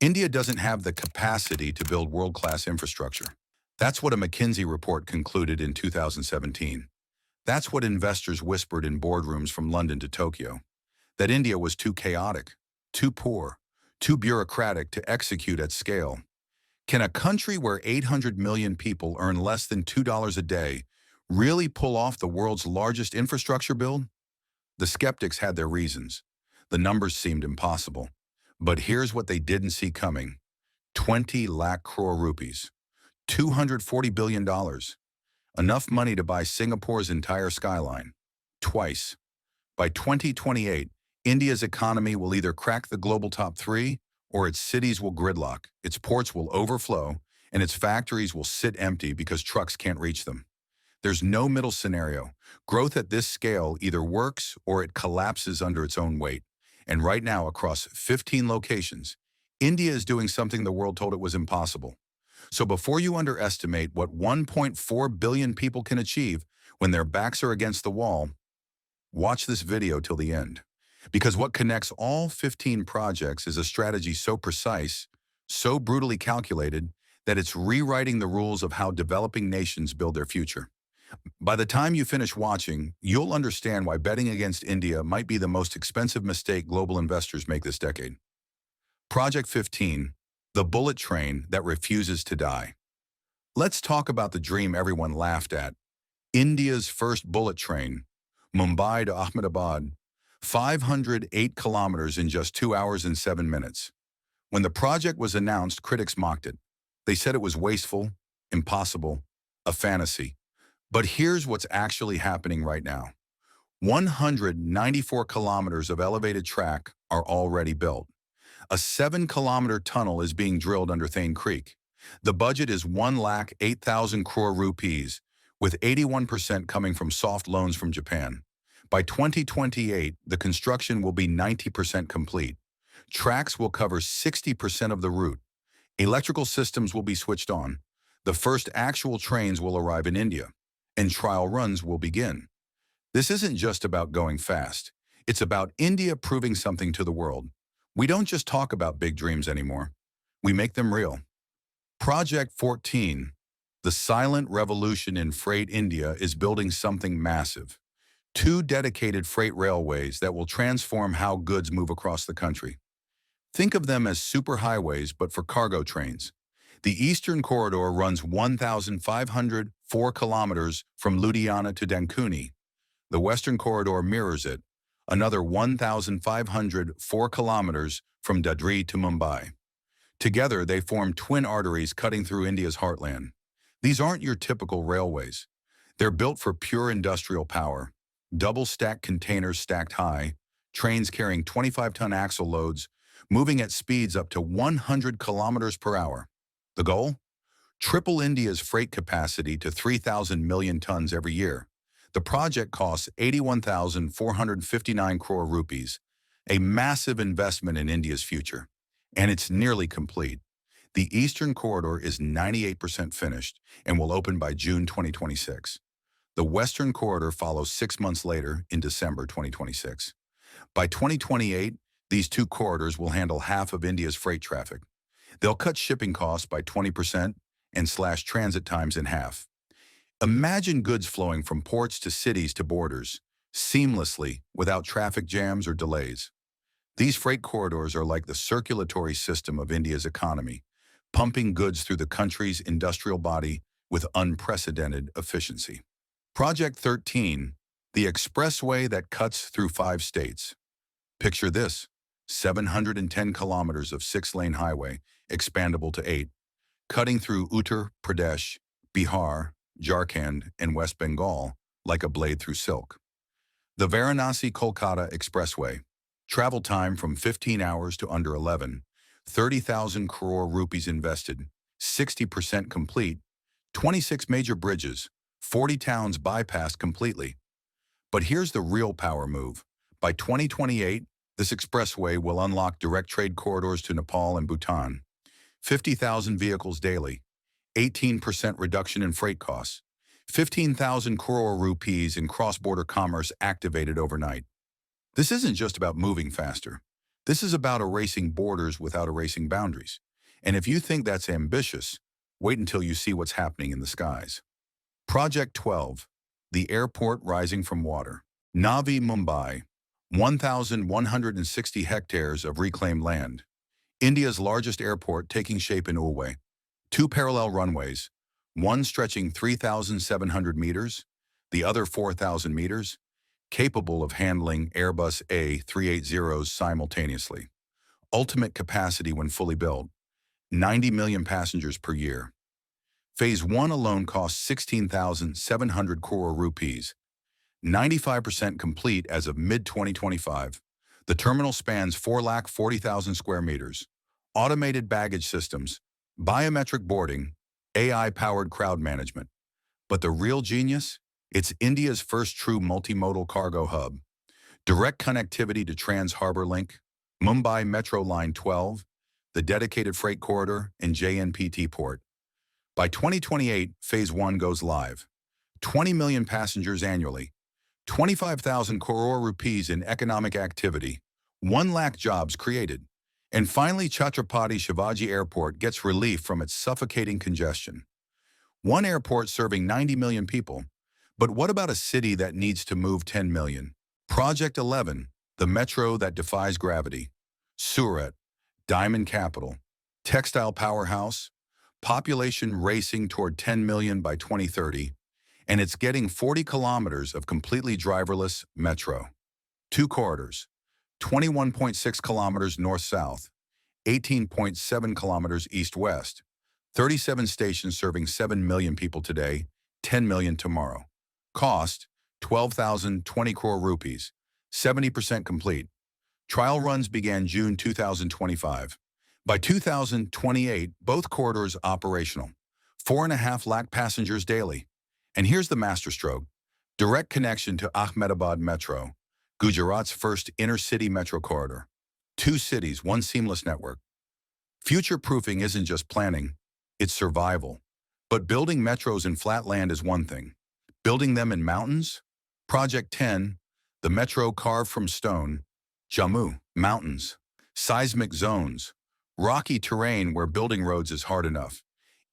India doesn't have the capacity to build world-class infrastructure. That's what a McKinsey report concluded in 2017. That's what investors whispered in boardrooms from London to Tokyo, that India was too chaotic, too poor, too bureaucratic to execute at scale. Can a country where 800 million people earn less than $2 a day really pull off the world's largest infrastructure build? The skeptics had their reasons. The numbers seemed impossible. But here's what they didn't see coming. 20 lakh crore rupees. $240 billion. Enough money to buy Singapore's entire skyline. Twice. By 2028, India's economy will either crack the global top three, or its cities will gridlock, its ports will overflow, and its factories will sit empty because trucks can't reach them. There's no middle scenario. Growth at this scale either works or it collapses under its own weight. And right now, across 15 locations, India is doing something the world told it was impossible. So before you underestimate what 1.4 billion people can achieve when their backs are against the wall, watch this video till the end. Because what connects all 15 projects is a strategy so precise, so brutally calculated, that it's rewriting the rules of how developing nations build their future. By the time you finish watching, you'll understand why betting against India might be the most expensive mistake global investors make this decade. Project 15, the bullet train that refuses to die. Let's talk about the dream everyone laughed at. India's first bullet train, Mumbai to Ahmedabad, 508 kilometers in just 2 hours and 7 minutes. When the project was announced, critics mocked it. They said it was wasteful, impossible, a fantasy. But here's what's actually happening right now. 194 kilometers of elevated track are already built. A 7-kilometer tunnel is being drilled under Thane Creek. The budget is 1,08,000 crore rupees, with 81% coming from soft loans from Japan. By 2028, the construction will be 90% complete. Tracks will cover 60% of the route. Electrical systems will be switched on. The first actual trains will arrive in India, and trial runs will begin. This isn't just about going fast. It's about India proving something to the world. We don't just talk about big dreams anymore. We make them real. Project 14, the silent revolution in freight India, is building something massive. 2 dedicated freight railways that will transform how goods move across the country. Think of them as superhighways, but for cargo trains. The Eastern Corridor runs 1,504 kilometers from Ludhiana to Dankuni. The Western Corridor mirrors it, another 1,504 kilometers from Dadri to Mumbai. Together, they form twin arteries cutting through India's heartland. These aren't your typical railways. They're built for pure industrial power. Double-stacked containers stacked high, trains carrying 25-ton axle loads, moving at speeds up to 100 kilometers per hour. The goal? Triple India's freight capacity to 3,000 million tons every year. The project costs 81,459 crore rupees, a massive investment in India's future. And it's nearly complete. The Eastern Corridor is 98% finished and will open by June 2026. The Western Corridor follows 6 months later in December 2026. By 2028, these 2 corridors will handle half of India's freight traffic. They'll cut shipping costs by 20% and slash transit times in half. Imagine goods flowing from ports to cities to borders, seamlessly, without traffic jams or delays. These freight corridors are like the circulatory system of India's economy, pumping goods through the country's industrial body with unprecedented efficiency. Project 13, the expressway that cuts through 5 states. Picture this, 710 kilometers of 6-lane highway, expandable to 8, cutting through Uttar Pradesh, Bihar, Jharkhand, and West Bengal like a blade through silk. The Varanasi-Kolkata Expressway, travel time from 15 hours to under 11, 30,000 crore rupees invested, 60% complete, 26 major bridges, 40 towns bypassed completely. But here's the real power move. By 2028, this expressway will unlock direct trade corridors to Nepal and Bhutan. 50,000 vehicles daily, 18% reduction in freight costs, 15,000 crore rupees in cross-border commerce activated overnight. This isn't just about moving faster. This is about erasing borders without erasing boundaries. And if you think that's ambitious, wait until you see what's happening in the skies. Project 12, the airport rising from water. Navi Mumbai, 1,160 hectares of reclaimed land. India's largest airport taking shape in Ulway. Two parallel runways, one stretching 3,700 meters, the other 4,000 meters, capable of handling Airbus A380s simultaneously. Ultimate capacity when fully built, 90 million passengers per year. Phase 1 alone costs 16,700 crore rupees, 95% complete as of mid-2025. The terminal spans 440,000 square meters. Automated baggage systems, biometric boarding, AI-powered crowd management. But the real genius? It's India's first true multimodal cargo hub. Direct connectivity to Trans-Harbour Link, Mumbai Metro Line 12, the dedicated freight corridor, and JNPT port. By 2028, Phase 1 goes live. 20 million passengers annually, 25,000 crore rupees in economic activity, 1 lakh jobs created. And finally, Chhatrapati Shivaji Airport gets relief from its suffocating congestion. One airport serving 90 million people. But what about a city that needs to move 10 million? Project 11, the metro that defies gravity. Surat, diamond capital, textile powerhouse, population racing toward 10 million by 2030, and it's getting 40 kilometers of completely driverless metro. 2 corridors, 21.6 kilometers north-south, 18.7 kilometers east-west, 37 stations serving 7 million people today, 10 million tomorrow. Cost, 12,020 crore rupees, 70% complete. Trial runs began June 2025. By 2028, both corridors operational. 4.5 lakh passengers daily. And here's the masterstroke. Direct connection to Ahmedabad Metro, Gujarat's first inner-city metro corridor. 2 cities, 1 seamless network. Future-proofing isn't just planning, it's survival. But building metros in flat land is one thing. Building them in mountains? Project 10, the metro carved from stone. Jammu, mountains. Seismic zones. Rocky terrain where building roads is hard enough.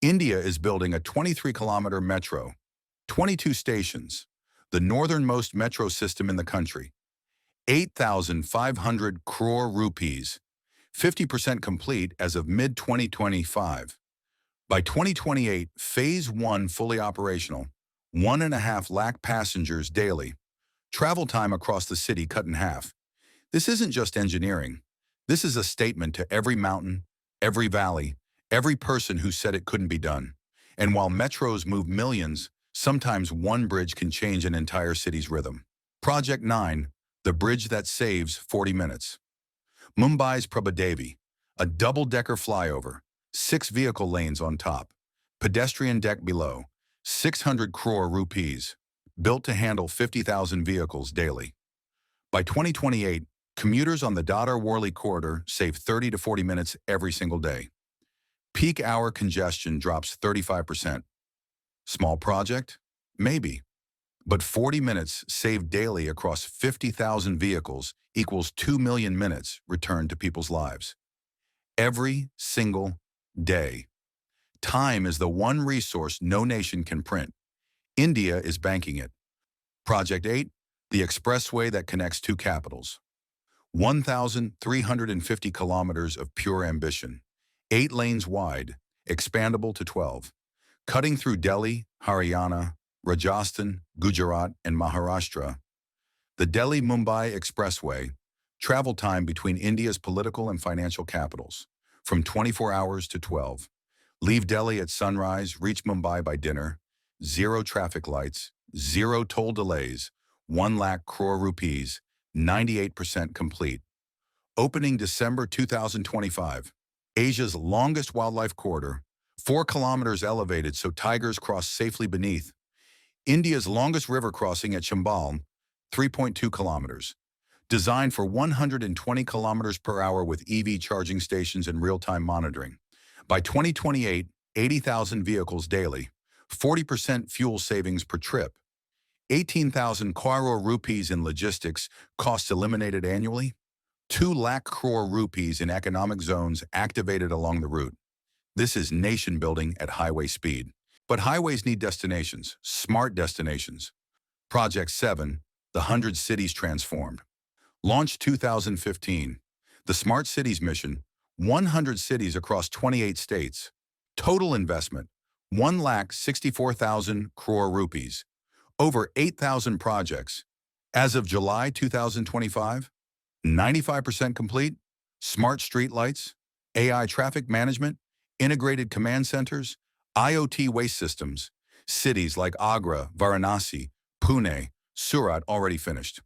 India is building a 23-kilometer metro. 22 stations. The northernmost metro system in the country. 8,500 crore rupees. 50% complete as of mid-2025. By 2028, Phase 1 fully operational. 1.5 lakh passengers daily. Travel time across the city cut in half. This isn't just engineering. This is a statement to every mountain, every valley, every person who said it couldn't be done. And while metros move millions, sometimes one bridge can change an entire city's rhythm. Project 9, the bridge that saves 40 minutes. Mumbai's Prabhadevi, a double-decker flyover, 6 vehicle lanes on top, pedestrian deck below, 600 crore rupees, built to handle 50,000 vehicles daily. By 2028, commuters on the Dadar-Worli corridor save 30 to 40 minutes every single day. Peak hour congestion drops 35%. Small project? Maybe. But 40 minutes saved daily across 50,000 vehicles equals 2 million minutes returned to people's lives. Every single day. Time is the one resource no nation can print. India is banking it. Project 8, the expressway that connects 2 capitals. 1,350 kilometers of pure ambition. 8 lanes wide, expandable to 12. Cutting through Delhi, Haryana, Rajasthan, Gujarat, and Maharashtra. The Delhi-Mumbai Expressway, travel time between India's political and financial capitals, from 24 hours to 12. Leave Delhi at sunrise, reach Mumbai by dinner, 0 traffic lights, 0 toll delays, 1 lakh crore rupees, 98% complete. Opening December 2025. Asia's longest wildlife corridor, 4 kilometers elevated so tigers cross safely beneath. India's longest river crossing at Chambal, 3.2 kilometers. Designed for 120 kilometers per hour with EV charging stations and real-time monitoring. By 2028, 80,000 vehicles daily, 40% fuel savings per trip. 18,000 crore rupees in logistics costs eliminated annually. 2 lakh crore rupees in economic zones activated along the route. This is nation building at highway speed. But highways need destinations, smart destinations. Project 7, the 100 Cities Transformed. Launched 2015. The Smart Cities Mission, 100 cities across 28 states. Total investment, 1,64,000 crore rupees. Over 8,000 projects. As of July 2025, 95% complete, smart streetlights, AI traffic management, integrated command centers, IoT waste systems, cities like Agra, Varanasi, Pune, Surat already finished.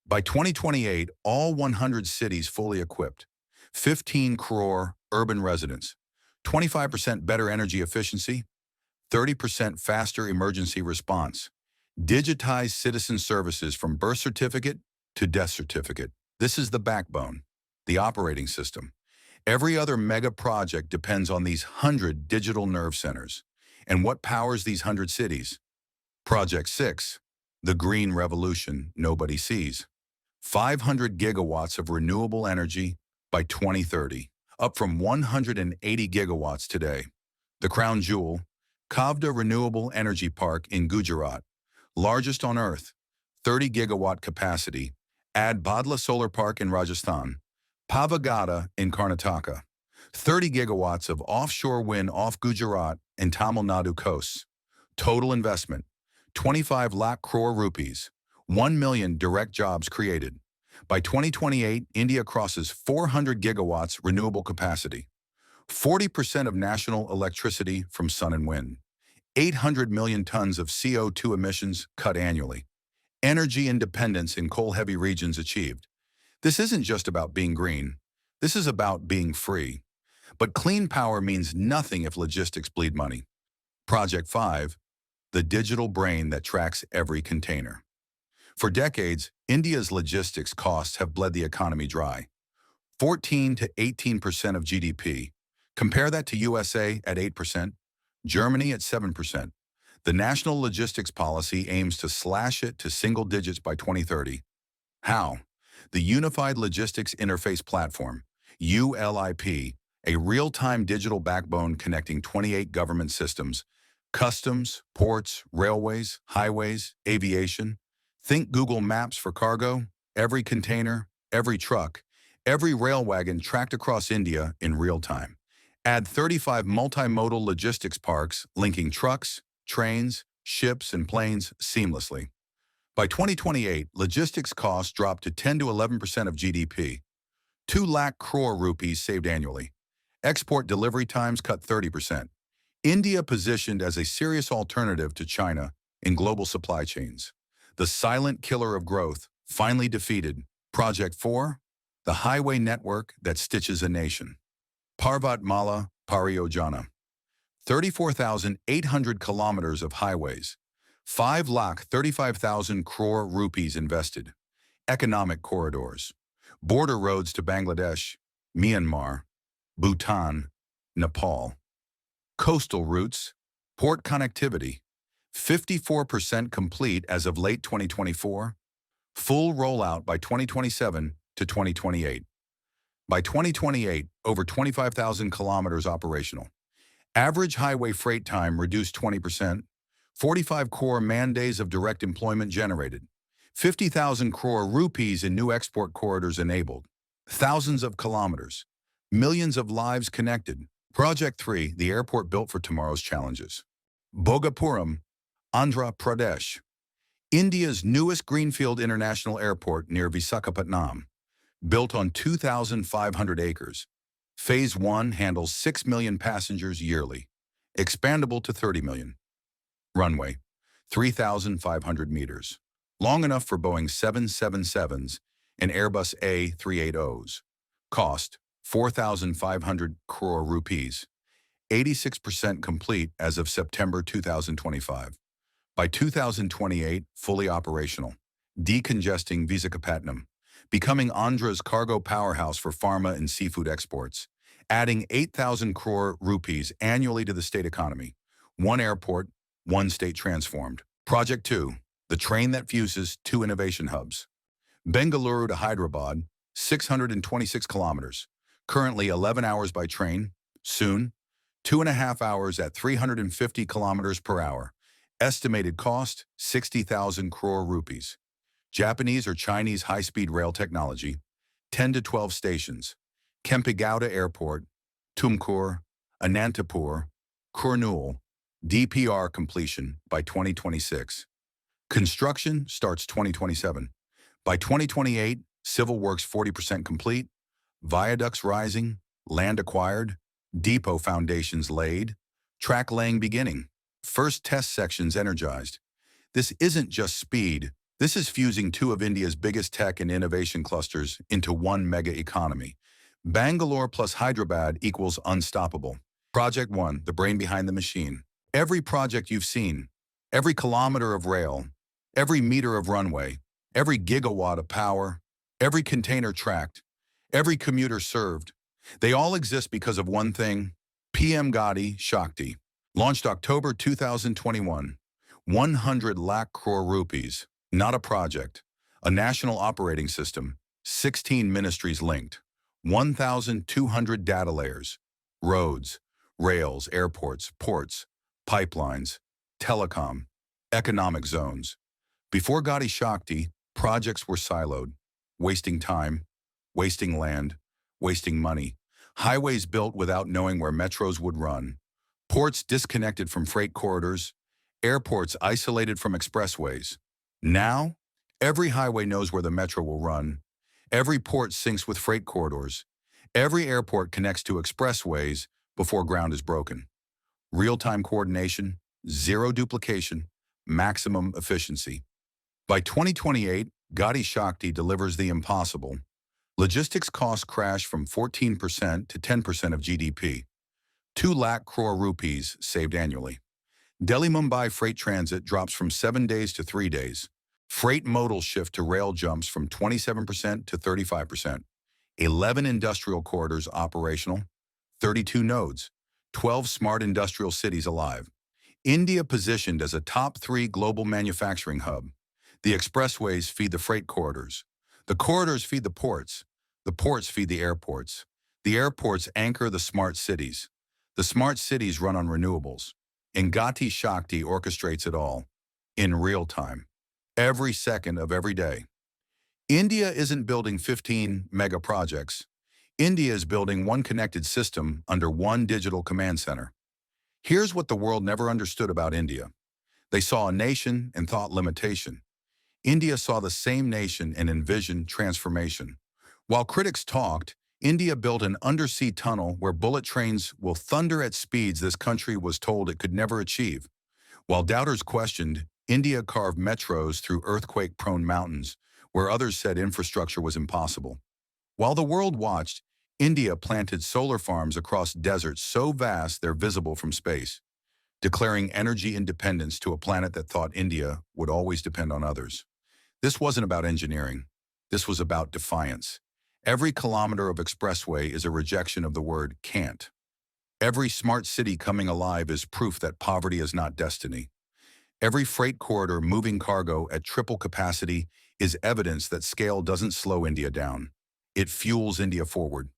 By 2028, all 100 cities fully equipped, 15 crore urban residents, 25% better energy efficiency, 30% faster emergency response, digitized citizen services from birth certificate to death certificate. This is the backbone, the operating system. Every other mega project depends on these 100 digital nerve centers. And what powers these 100 cities? Project 6, the green revolution nobody sees. 500 gigawatts of renewable energy by 2030, up from 180 gigawatts today. The crown jewel, Kavda Renewable Energy Park in Gujarat, largest on Earth, 30 gigawatt capacity. Add Badla Solar Park in Rajasthan, Pavagada in Karnataka, 30 gigawatts of offshore wind off Gujarat and Tamil Nadu coasts. Total investment, 25 lakh crore rupees, 1 million direct jobs created. By 2028, India crosses 400 gigawatts renewable capacity, 40% of national electricity from sun and wind, 800 million tons of CO2 emissions cut annually. Energy independence in coal-heavy regions achieved. This isn't just about being green. This is about being free. But clean power means nothing if logistics bleed money. Project 5, the digital brain that tracks every container. For decades, India's logistics costs have bled the economy dry. 14 to 18% of GDP. Compare that to USA at 8%, Germany at 7%. The National Logistics Policy aims to slash it to single digits by 2030. How? The Unified Logistics Interface Platform, ULIP, a real-time digital backbone connecting 28 government systems, customs, ports, railways, highways, aviation. Think Google Maps for cargo, every container, every truck, every rail wagon tracked across India in real time. Add 35 multimodal logistics parks linking trucks, trains, ships, and planes seamlessly. By 2028, logistics costs drop to 10 to 11% of GDP. 2 lakh crore rupees saved annually. Export delivery times cut 30%. India positioned as a serious alternative to China in global supply chains. The silent killer of growth, finally defeated. Project 4, the highway network that stitches a nation. Parvat Mala Pariyojana. 34,800 kilometers of highways, 5,35,000 crore rupees invested. Economic corridors, border roads to Bangladesh, Myanmar, Bhutan, Nepal. Coastal routes, port connectivity, 54% complete as of late 2024. Full rollout by 2027 to 2028. By 2028, over 25,000 kilometers operational. Average highway freight time reduced 20%, 45 crore man-days of direct employment generated, 50,000 crore rupees in new export corridors enabled, thousands of kilometers, millions of lives connected. Project 3, the airport built for tomorrow's challenges. Bhogapuram, Andhra Pradesh. India's newest greenfield international airport near Visakhapatnam, built on 2,500 acres. Phase 1 handles 6 million passengers yearly, expandable to 30 million. Runway, 3,500 meters, long enough for Boeing 777s and Airbus A380s. Cost, 4,500 crore rupees, 86% complete as of September 2025. By 2028, fully operational, decongesting Visakhapatnam, becoming Andhra's cargo powerhouse for pharma and seafood exports, adding 8,000 crore rupees annually to the state economy. One airport, one state transformed. Project 2, the train that fuses 2 innovation hubs. Bengaluru to Hyderabad, 626 kilometers. Currently 11 hours by train. Soon, 2.5 hours at 350 kilometers per hour. Estimated cost, 60,000 crore rupees. Japanese or Chinese high-speed rail technology. 10 to 12 stations. Kempegowda Airport, Tumkur, Anantapur, Kurnool. DPR completion by 2026. Construction starts 2027. By 2028, civil works 40% complete, viaducts rising, land acquired, depot foundations laid, track laying beginning, first test sections energized. This isn't just speed, this is fusing two of India's biggest tech and innovation clusters into one mega economy. Bangalore plus Hyderabad equals unstoppable. Project 1, the brain behind the machine. Every project you've seen, every kilometer of rail, every meter of runway, every gigawatt of power, every container tracked, every commuter served, they all exist because of one thing: PM Gati Shakti. Launched October 2021, 100 lakh crore rupees, not a project, a national operating system, 16 ministries linked, 1,200 data layers, roads, rails, airports, ports, pipelines, telecom, economic zones. Before Gati Shakti, projects were siloed, wasting time, wasting land, wasting money. Highways built without knowing where metros would run. Ports disconnected from freight corridors. Airports isolated from expressways. Now, every highway knows where the metro will run. Every port syncs with freight corridors. Every airport connects to expressways before ground is broken. Real-time coordination, zero duplication, maximum efficiency. By 2028, Gati Shakti delivers the impossible. Logistics costs crash from 14% to 10% of GDP. 2 lakh crore rupees saved annually. Delhi-Mumbai freight transit drops from 7 days to 3 days. Freight modal shift to rail jumps from 27% to 35%. 11 industrial corridors operational. 32 nodes. 12 smart industrial cities alive. India positioned as a top 3 global manufacturing hub. The expressways feed the freight corridors. The corridors feed the ports. The ports feed the airports. The airports anchor the smart cities. The smart cities run on renewables. And Gati Shakti orchestrates it all, in real time, every second of every day. India isn't building 15 mega projects. India is building one connected system under one digital command center. Here's what the world never understood about India. They saw a nation and thought limitation. India saw the same nation and envisioned transformation. While critics talked, India built an undersea tunnel where bullet trains will thunder at speeds this country was told it could never achieve. While doubters questioned, India carved metros through earthquake-prone mountains, where others said infrastructure was impossible. While the world watched, India planted solar farms across deserts so vast they're visible from space, declaring energy independence to a planet that thought India would always depend on others. This wasn't about engineering. This was about defiance. Every kilometer of expressway is a rejection of the word can't. Every smart city coming alive is proof that poverty is not destiny. Every freight corridor moving cargo at triple capacity is evidence that scale doesn't slow India down. It fuels India forward.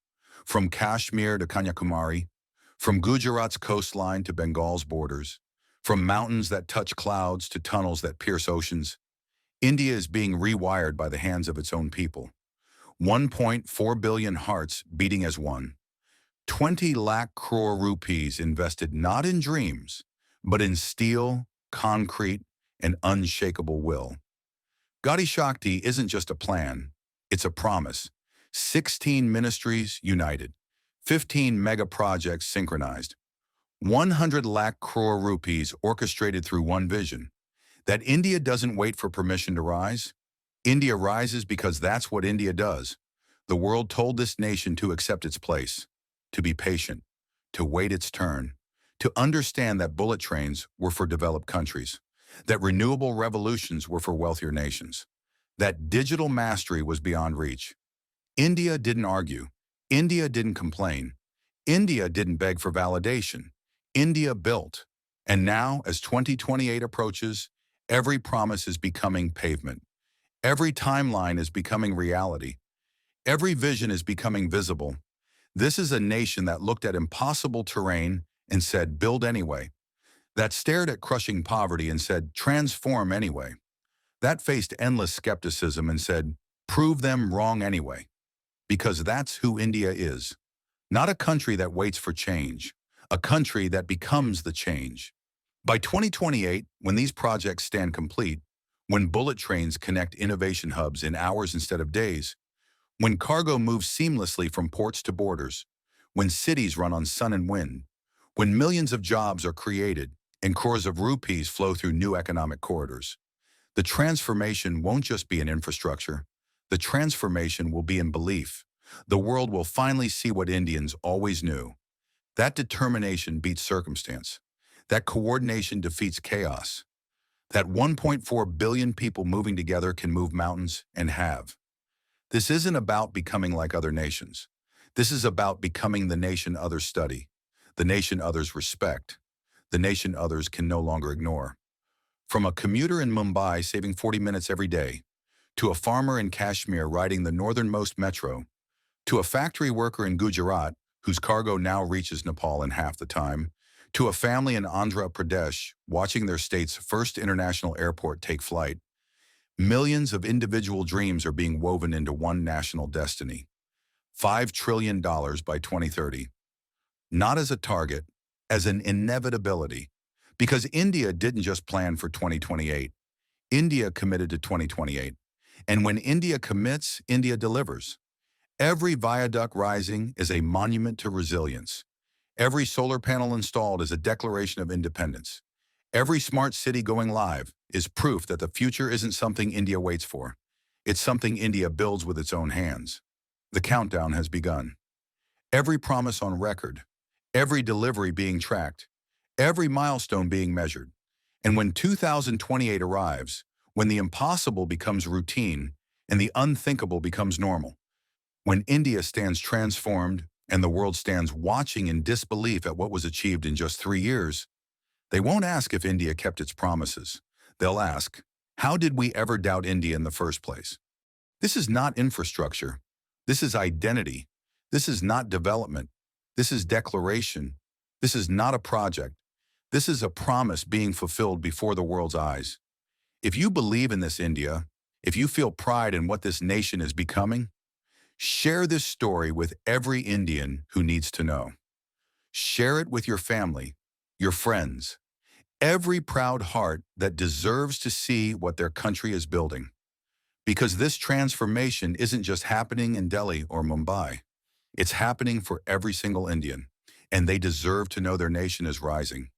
From Kashmir to Kanyakumari, from Gujarat's coastline to Bengal's borders, from mountains that touch clouds to tunnels that pierce oceans, India is being rewired by the hands of its own people. 1.4 billion hearts beating as one. 20 lakh crore rupees invested not in dreams, but in steel, concrete, and unshakable will. Gati Shakti isn't just a plan, it's a promise. 16 ministries united, 15 mega projects synchronized, 100 lakh crore rupees orchestrated through one vision. That India doesn't wait for permission to rise. India rises because that's what India does. The world told this nation to accept its place, to be patient, to wait its turn, to understand that bullet trains were for developed countries, that renewable revolutions were for wealthier nations, that digital mastery was beyond reach. India didn't argue. India didn't complain. India didn't beg for validation. India built. And now, as 2028 approaches, every promise is becoming pavement. Every timeline is becoming reality. Every vision is becoming visible. This is a nation that looked at impossible terrain and said, build anyway. That stared at crushing poverty and said, transform anyway. That faced endless skepticism and said, prove them wrong anyway. Because that's who India is. Not a country that waits for change, a country that becomes the change. By 2028, when these projects stand complete, when bullet trains connect innovation hubs in hours instead of days, when cargo moves seamlessly from ports to borders, when cities run on sun and wind, when millions of jobs are created and crores of rupees flow through new economic corridors, the transformation won't just be in infrastructure. The transformation will be in belief. The world will finally see what Indians always knew. That determination beats circumstance. That coordination defeats chaos. That 1.4 billion people moving together can move mountains and have. This isn't about becoming like other nations. This is about becoming the nation others study, the nation others respect, the nation others can no longer ignore. From a commuter in Mumbai saving 40 minutes every day, to a farmer in Kashmir riding the northernmost metro, to a factory worker in Gujarat whose cargo now reaches Nepal in half the time, to a family in Andhra Pradesh watching their state's first international airport take flight, millions of individual dreams are being woven into one national destiny. $5 trillion by 2030. Not as a target, as an inevitability. Because India didn't just plan for 2028. India committed to 2028. And when India commits, India delivers. Every viaduct rising is a monument to resilience. Every solar panel installed is a declaration of independence. Every smart city going live is proof that the future isn't something India waits for. It's something India builds with its own hands. The countdown has begun. Every promise on record, every delivery being tracked, every milestone being measured. And when 2028 arrives, when the impossible becomes routine and the unthinkable becomes normal, when India stands transformed and the world stands watching in disbelief at what was achieved in just 3 years, they won't ask if India kept its promises. They'll ask, how did we ever doubt India in the first place? This is not infrastructure. This is identity. This is not development. This is declaration. This is not a project. This is a promise being fulfilled before the world's eyes. If you believe in this India, if you feel pride in what this nation is becoming, share this story with every Indian who needs to know. Share it with your family, your friends, every proud heart that deserves to see what their country is building. Because this transformation isn't just happening in Delhi or Mumbai. It's happening for every single Indian, and they deserve to know their nation is rising.